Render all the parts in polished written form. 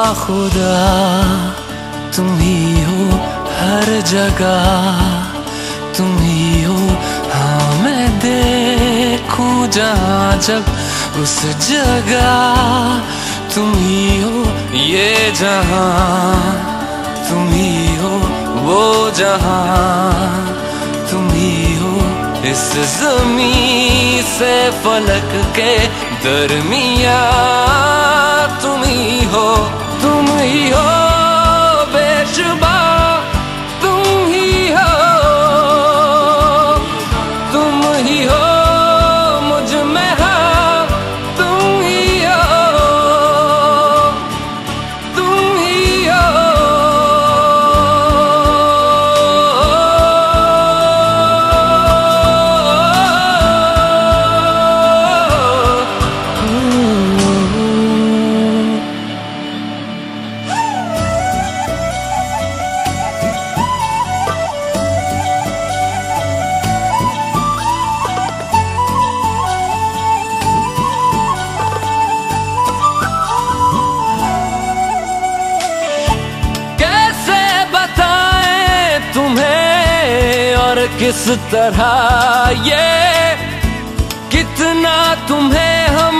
बाखुदा तुम ही हो हर जगह, तुम ही हो। हाँ मैं देखूं जहाँ जब उस जगह तुम ही हो। ये जहाँ तुम ही हो, वो जहाँ तुम ही हो। इस ज़मीं से फलक के दरमिया तुम ही हो, तुम ही हो बेशुबा, तुम ही हो, तुम ही हो मुझ में हाँ, तुम ही हो, तुम ही हो। किस तरह ये कितना तुम्हें हम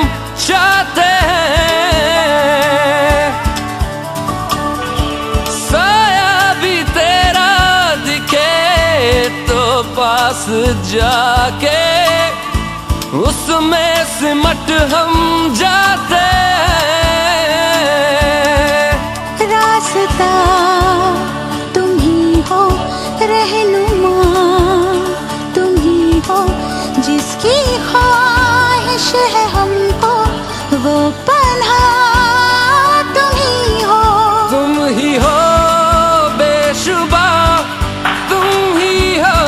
चाहते हैं। साया भी तेरा दिखे तो पास जाके उसमें सिमट हम जाते हैं। रास्ता तुम ही हो, रहनुमा तुम ही हो, जिसकी ख्वाहिश है हमको वो पन्हा तुम ही हो। तुम ही हो बेशुबा, तुम ही हो,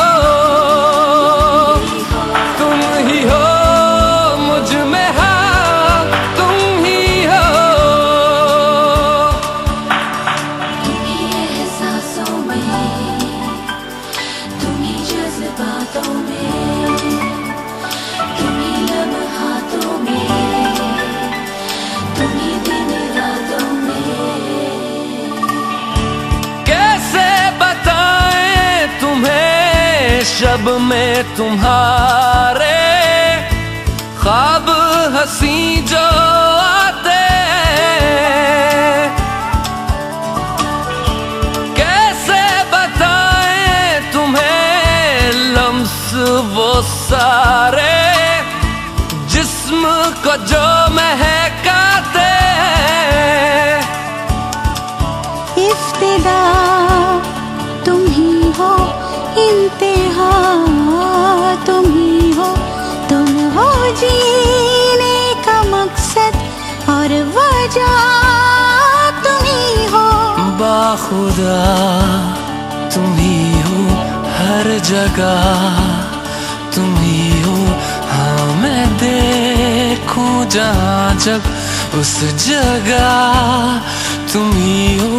तुम ही हो मुझ में हाँ, तुम ही हो। तुम्ही एहसासों में, तुम्ही जज्बातों में, तुम्ही लम्हातों में, तुम्ही दिन रातों में। कैसे बताएं तुम्हें शब में तुम्हारे ख्वाब हंसी जो आते हैं। कैसे बताएं तुम्हें लम्स वो सारे जिस्म को जो महकाते हैं। इब्तिदा तुम ही हो, इंतहा तुम ही हो, तुम हो जीने का मकसद और वजह तुम ही हो। बाखुदा तुम ही हो हर जगह, तुम ही हो। हाँ मैं देखूं जहाँ जब उस जगह तुम ही हो।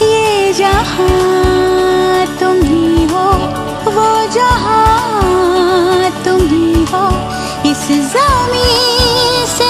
ये जहाँ तुम ही हो, वो जहाँ तुम ही हो। इस ज़मीं से